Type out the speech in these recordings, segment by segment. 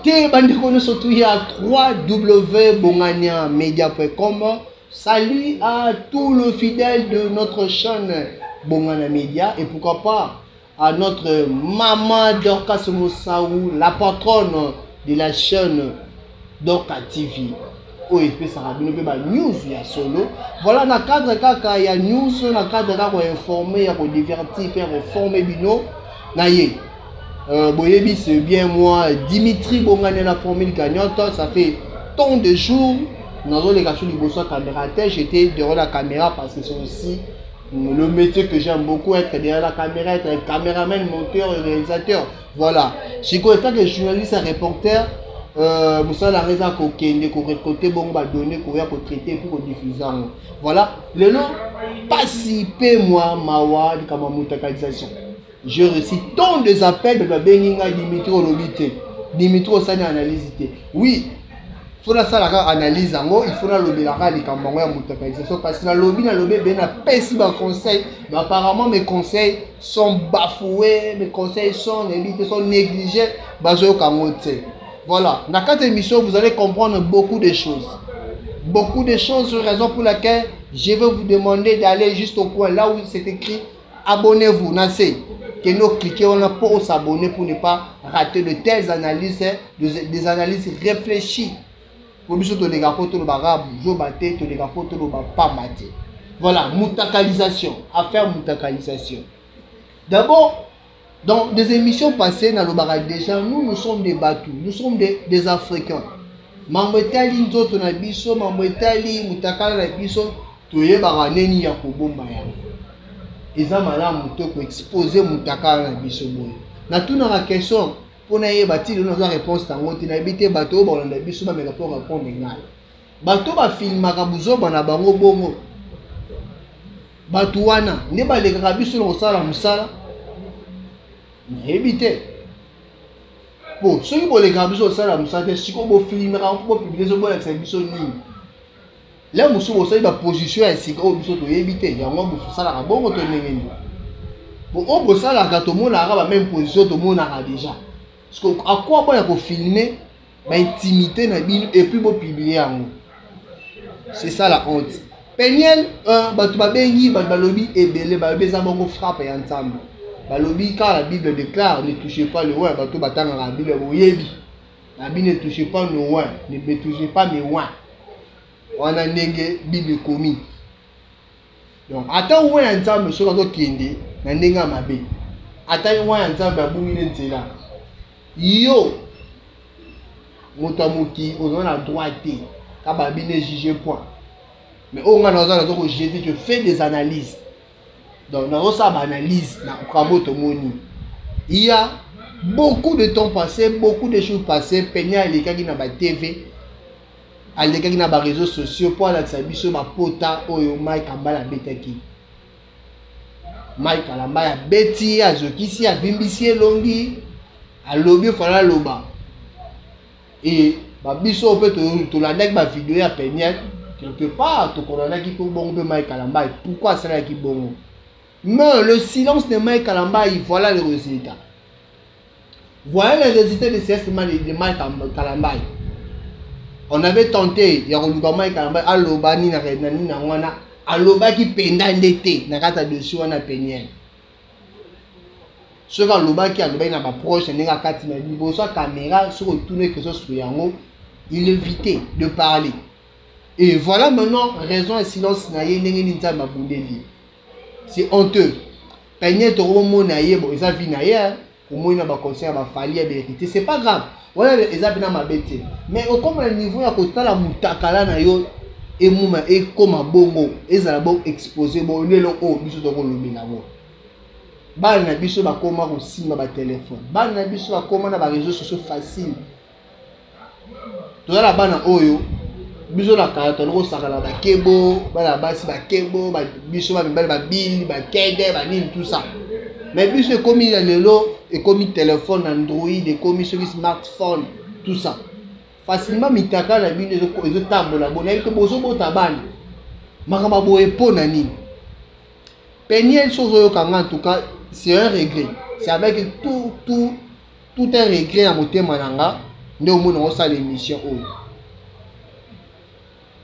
Te bandeko surtout il y a www.bongania-media.com. Salut à tous les fidèles de notre chaîne Bongania Media et pourquoi pas à notre maman Dorcas Moussaou, la patronne de la chaîne Dorcas TV. Oui, ça va bien news il y a solo. Voilà, dans le cadre kaka il y a news, dans le cadre kaka informer, pour divertir, pour informer bino. Naye. Boyebi c'est bien moi, Dimitri Bongania la formule gagnante, ça fait tant de jours. Nous avons les gars sur le caméra, j'étais derrière la caméra parce que c'est aussi le métier que j'aime beaucoup, être derrière la caméra, être un caméraman, monteur, réalisateur. Voilà. Je suis étant que journaliste et reporter, vous savez la raison qu'on récolter, bon, va donner, qu'on va traiter pour diffuser. Voilà. Le nom, pas si peu moi, mawa, de Kamamutakalisation. Je reçois tant de appels de Beninga Dimitri Olobite. Dimitri Osani analyse. Oui, il faut la analyse, il faut la lobby la mutakalisation parce que la lobby ben a pèse mes conseils, mais apparemment mes conseils sont bafoués, mes conseils sont négligés, voilà, dans cette émission vous allez comprendre beaucoup de choses. Beaucoup de choses, raison pour laquelle je vais vous demander d'aller juste au coin là où c'est écrit abonnez-vous, Nassé. Que nous cliquons on a pour s'abonner pour ne pas rater de telles analyses, des analyses réfléchies. Pour nous tous les gars pour tout le barabe, je battais tous les gars pour tout le pas maté. Voilà, mutakalisation, affaire mutakalisation. D'abord, dans des émissions passées dans le barabe déjà, nous sommes des Batou, nous sommes des Africains. Mamwetali nzoto na biso, mamwetali mutakala na biso, toye baraneni ya kobomba ya. Eza malamu to ko exposer mutakala na biso boye. Na tuna la question pour na yeba ti nous la réponse tango ti na bité bato ba na biso ba me rapport répondre ngai. Bato ba filmaka buzoba na bango bongo. Bato wana ne ba lekaka biso na kosala musala. Na ebité. Bon, soki bo lekaka biso kosala musala te siko bo filmaka po publier so bo la biso nini. Là, nous sommes aussi dans la position ainsi que nous sommes éviter. Il y a un bon salaire bon pour on peut ça là tout le monde a la même position tout le monde a déjà. Parce que à quoi bon il faut filmer, intimité et puis bon publier en haut. C'est ça la honte. Peniel tu vas bengi balobi et belé balobi ça bon frappe ensemble. Balobi quand la Bible déclare ne touchez pas le oin, bateau battant la Bible oyebi. La Bible ne touchez pas le oin, ne touchez pas mes oins. On a négé Bible commis. Donc, attends où est ensemble, sur la kende, na nenga mabe. Attends où est ensemble, babouine ntela. Yo, motamuki, on a droit de, kababine juger point. Mais on a dans je fais des analyses. Donc, dans ça, analyse, na kamoto moni. Il y a beaucoup de temps passé, beaucoup de choses passées, peignant les cas qui n'a pas TV. À l'écart qui n'a pas réseaux sociaux pour la biso ma pota oyo Mike Ambala betaki. Mike Alamba beti azokisi a bimbisi longi a lobby fala loba. Et ba biso peut to la nek ba vidéo ya peniel quelque part to connait qui pour bon Mike Alamba pourquoi ça là qui bon. Mais le silence de Mike Alamba voilà le résultat. Voilà le résultat de ce de Mike Alamba. On avait tenté, il y a un gouvernement qui a alobani na renani na wana aloba qui penda ndete na kata dessus wana peniel. Ce que aloba qui aloba na ba proche na kati na libo so caméra sur retourner que ce soit yango, il évitait de parler. Et voilà maintenant raison et silence na ye ndenge ni nzamba bundeli. C'est honteux. Peniel to mona ye bo eza vi na ye, au moins na ba conseil ba fali ya vérité, c'est pas grave. Voilà les abina ma bête. Mais au comme le niveau ya kotala mutakala na yo et mouma et comme bongo ezala bon exposé bon lelo o biso to ko lobi na bo. Ba na biso ba koma ko simba ba téléphone. Ba na biso ba koma na ba réseaux sociaux facile. To la bana oyo biso la kaya to ko sakala ba kebo, ba la basi ba kebo, ba biso ba bill, ba kede, ba nini tout ça. Mais puis c'est comme il a lelo et comme il téléphone Android et comme il smartphone tout ça facilement mitaka la bine de table la bonne que bozo botabani makamba boye pona nini peniel chose en tout cas c'est un regret c'est avec tout un regret à monter mananga nde omona osala émission oyo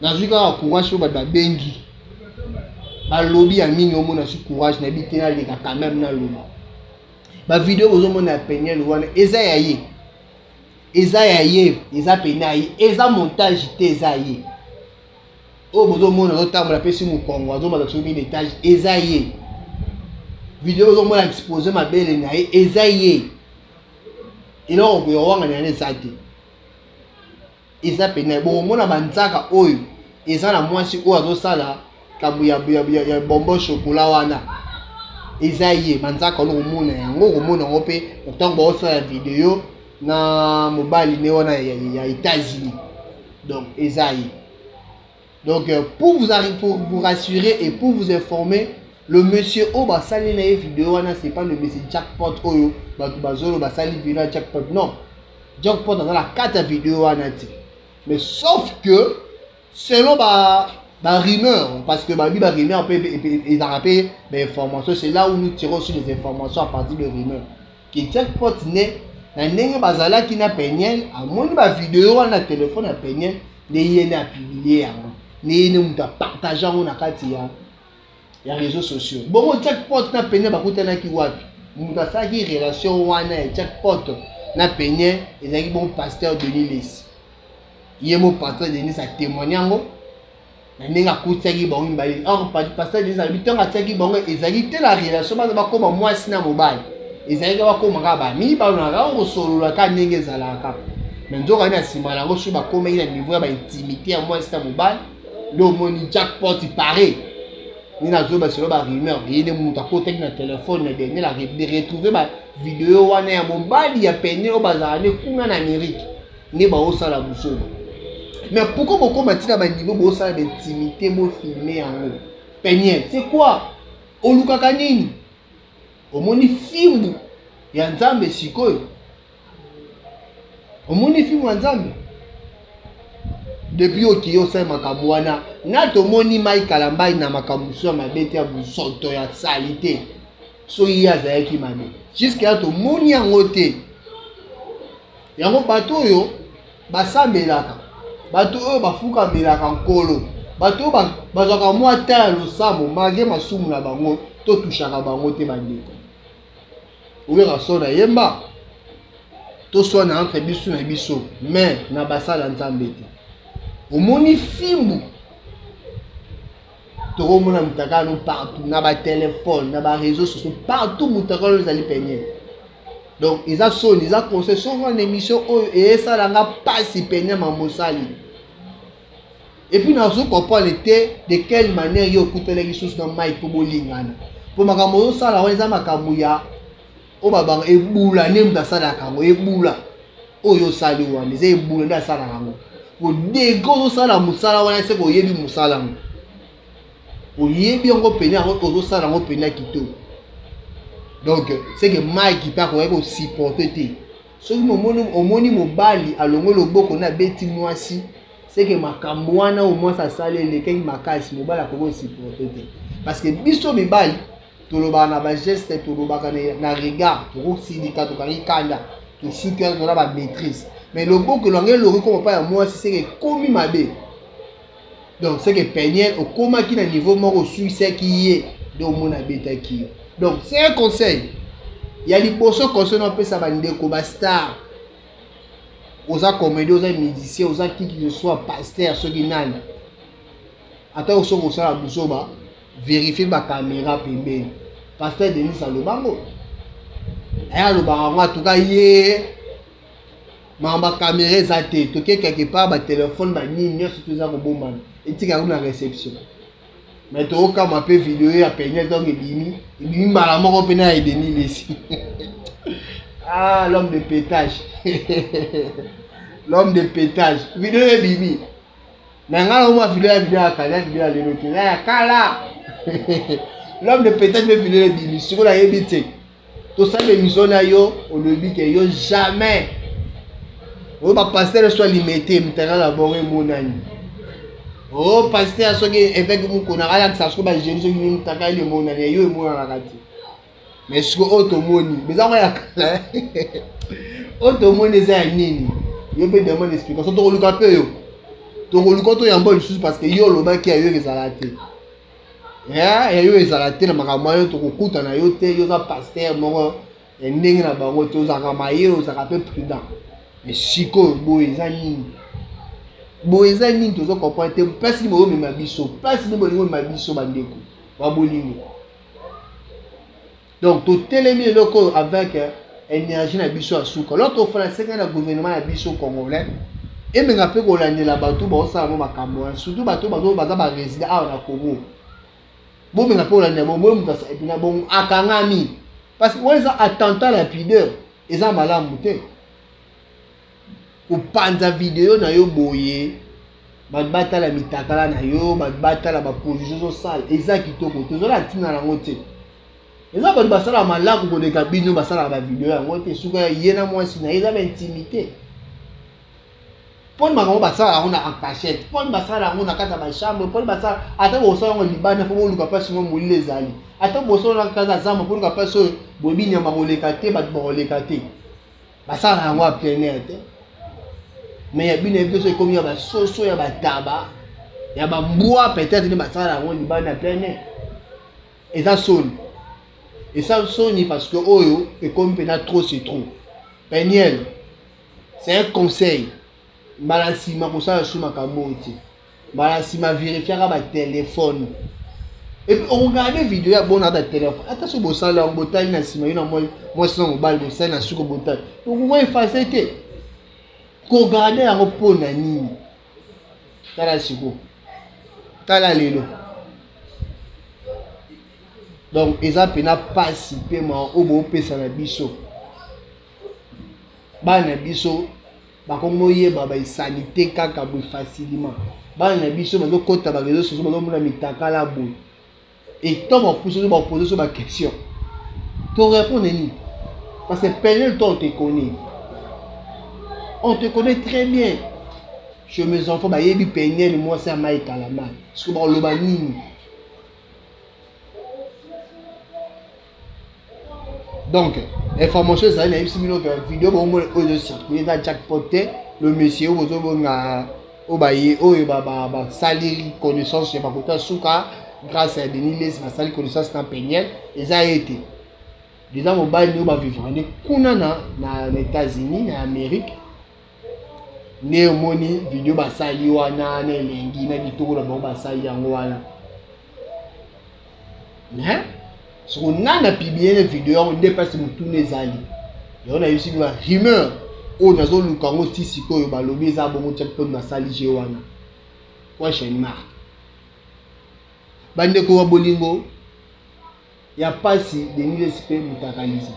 nazwi kaka courage po bato babengi balobi ya mingi omona su courage na bite naleka quand même naloba bavideo bozomona ya Peniel wana eza ya ye eza pene ya ye eza montage te eza ye oyo bozomona azotambola apesi mokongo azomata soki etage eza ye video bozomona expose mabele na ye eza ye eloko koyowangana na eza te eza pene bomona banzaka oyo eza na mwasi oyo azosala kabu ya bombo chokola wana eza ye banzaka ono komona yango komona yango mpe ntango baosala video na mobali ne wana ya États-Unis donc eza ye donc pour vous rassurer et pour vous informer le monsieur oyo basali na ye video wana c'est pas le monsieur Jackpot oyo bato bazolo basali video ya Jackpot non Jackpot aza na kati ya video wana te mais sauf que selon ba rumeur parce que ba rumeur peut ils rappellent des informations c'est là où nous tirons sur les informations à partir de rumeurs que Jackpot ne na ndenge bazala ki na Peniel amoni ba vidéo wana téléphone ya Peniel ne yene a publier yango ne yene muta partager yango na kati ya réseaux sociaux bon Jackpot na Peniel bakutana ki wapi muta saki relation wana ya Jackpot na Peniel ezaki bon pasteur Denis Les yemo pasteur Denis a témoigné yango na ndenge akutaki bango mbali or pasteur Denis a bitonga tsaki bango ezaki te la relation ba bakoma mwasi na mobali ezali bakoma ka ba mi ba na ka osolola ka ndenge ezalaka mais nzoka na sima na ngosu bakoma ina niveau ya ba intimité ya mwasi na mobali le moni Jackpot pareil ni na zo ba solo ba rumeur yene muta koteki na téléphone na dernier la retrouver ba vidéo wana ya mobali ya Peniel o bazane kuna na Amérique ne ba osala busolo. Mais pourquoi beaucoup maintenant à niveau bon ça d'intimité mo filmer en haut Peniel c'est quoi oluka kanini omoni film ya Nzambe sikoyo omoni film ya Nzambe depuis okiyo sa makambo wana na tomoni Mike Kalambai na makambo so mabete ya busoto ya salite so ya zayaki mabe jusqu'à tomoni yango te yango bato yo basambelaka bato oyo bafukamelaka nkolo bato oyo bazwaka mwa ta ya losambo malgré masumu na bango totushaka bango te bandeko oyeka so na yemba toswana entre biso na biso mais na basala Nzambe te omoni fimbu tokomona mutaka no partout na ba téléphone na ba réseaux sociaux partout mutaka no ezali Peniel donc ils sont concession en émission et ça l'a pas si Peniel mamosali et puis nous comprendre de quelle manière yo kutela ki sous na mai pour bolingana pour makambo ça la weza makambo ya o baba ebula ne mta sala kango ebula oyo sali wana ze ebula nda sala kango ko dego sala musala wana se ko yebi musala o yebi ngo Peniel ngo sala ngo Peniel kito. Donc, c'est que Mike qui part pour supporter. Ce que mon mobali a longo le beau qu'on a bêti moi si, c'est que ma camouana au moins ça sale les keng ma casse mobile a pour supporter. Parce que biso mobile, tout le bana ba geste, tout le bana na regard, tout le syndicat, tout le kanda, tout ce qui a la maîtrise. Mais le beau que l'on a le comme pas moi si c'est que comme ma bé. Donc, c'est que Peniel au coma qui n'a niveau mort au suicide qui est de mon habita qui. Donc, c'est un conseil. Il y a des personnes qui sont un peu comme star. Aux comédiens, aux musiciens, aux qui que ce soit pasteur, ceux qui n'ont. Attends, au sein de la vérifiez ma caméra. Pasteur Denis Salobango. En tout cas, ma caméra est à tête. Tu quelque part, ma téléphone, ma ligne, c'est tout ça comme bon. Et tu as une réception. Mais tu as ma vidéo à Peniel donc il dit malamment Peniel et Denis ici. Ah l'homme de pétage. L'homme de pétage. Vidéo est Bibi. Mais quand on vidéo à Kala vidéo à l'éloqué. Là Kala. L'homme de pétage me vidéo est Bibi. Si vous l'avez évité. Tout ça les missions là yo on le dit que yo jamais. On va passer le soit limité, me terra la boré mon ami. Oh, pasteur, ce qui est avec vous, qu'on a rien que ça soit pas gêné, ce qui nous tape le monde, et yo et moi en la mais ce que automoni, mais ça va y a automoni c'est un nini. yo pe demande explication to luka pe yo to luka to yamba lisusu parce que yo lo ba ki ayo ezala te yo ezala te na makambo yo to kokuta na yo te yo za pasteur moko ndenge na bango te ozaka mayelo ozaka pe prudent mais siko boye eza nini tozo comprendre te place ni boyo mema biso place ni boyo mema biso bandeko wa bolingo donc to telemi eloko avec énergie na biso asuka l'autre fois la 5 ans na gouvernement na biso congolais et menga pe ko landela bato ba osala mo makambo surtout bato baza ba résident awa na Congo bo menga pe ko landela mo mutasa epina bon akangami parce que ouais ça attentat la pudeur eza malamu te kopanza vidéo na yo boye batala la mitakala na yo batala ba position sale eza kitoko tozola ntina nango te eza ba basala malaku koleka bino basala ba vidéo yango te suka yena mwasi na eza ba intimité pon makambo basala yango na en cachette pon basala yango na kata ba chambre pon basala ata bosala yango libana po boluka pasi mo molile ezali ata bosala na kata zamba pon ka pasi bobinya makoleka te ba koleka te basala yango a plein air te mais ya bino epeso ekomi ya basoso ya bataba ya bambwa peut-être ni basala yango libana plein air eza soni et ça soni parce que oyo ekomi pena trop c'est trop Peniel c'est un conseil Malasima kosala sous makambo te Malasima vérifier ba téléphone et puis on regarde vidéo ya bon na téléphone attention bosala on botali na sima yona moi sans mobile bosala na suko botali donc on va effacer te ko regarder yango pona nini tala siko tala lelo donc eza pena pasi pe ma obo pesa na biso bana biso bakongo yeba ba sanité kaka bo facilement bana biso bazo kota ba réseaux sociaux bazo mona mitakala bo et tant on poser sur ma question tu réponds ni parce que Peniel toi on te connaît très bien chez mes enfants ba yebi Peniel moi c'est Mike Kalama parce que ba loba nini. Donc, information ça na ici mino que vidéo bon mo o circuler dans jackpot le monsieur ozo bonga o baye o ba sali connaissance chez bakota suka grâce à Denis Les ba sali connaissance na Peniel et ça a été déjà mobile no ba vivre ne kuna na États-Unis na Amérique ne moni vidéo ba sali wana na lengi na bitoko na ba sali yango wana hein. Si on a publié une vidéo, on dépasse le tout les alliés. Et on a eu une rumeur. On a eu le Congo Tissiko, on a eu le Zabon, on a sali Jewana. Prochaine marque. Bande Kowa Bolingo, il n'y a pas si de milliers de mutakalisés.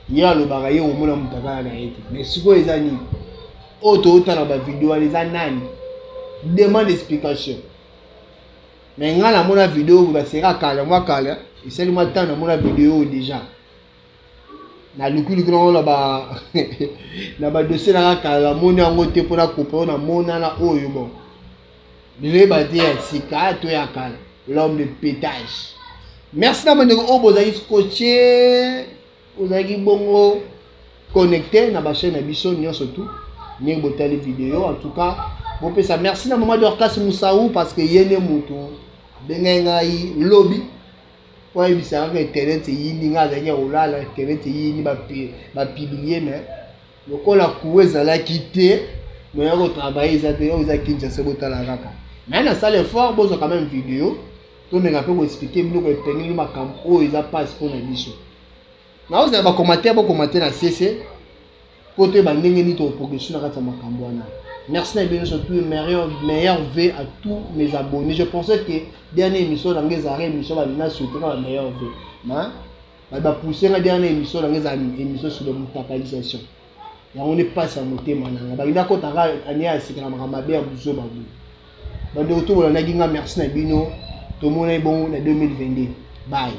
Il y a le baraye au monde mutakala na été. Mais si vous les amis, autant dans la vidéo, les anani demande d'explication. Mais quand la mona vidéo vous sera calme moi calme et c'est le matin na mona vidéo déjà na lukuli grand là ba na ba dossier na kala mona ngote pour na couper na mona na oyo bon le ba dire sika to ya kala l'homme de pétage. Merci na mane o bozali scotché ozali bongo connecté na ba chaîne na biso nyo surtout ni botali vidéo en tout cas bon ça merci na maman Dorcas Moussaou parce que yene mutu bengai lobby pour ebisa que internet yini nga zanya olala internet yini ba publier mais lokola kuweza la quitter mais on travailler ça te oza kinja se botala kaka mais na salle fort bozo quand même vidéo to menga pe ko expliquer mino ko tenir makambo o eza passe pour na biso na oza ba commenter na CC pour te ba ndenge ni to progression na kata makambo wana. Merci bien surtout meilleur V à tous mes abonnés. Je pensais que dernière émission dans les arrêts émission va venir souhaiter la meilleure V. Mais va pousser la dernière émission dans les émissions sur la mutualisation. Et on est pas à monter maintenant. Bah il a quand on a année c'est que la mamabe a besoin de retour on a dit merci na bino tout le monde est bon en 2022. Bye.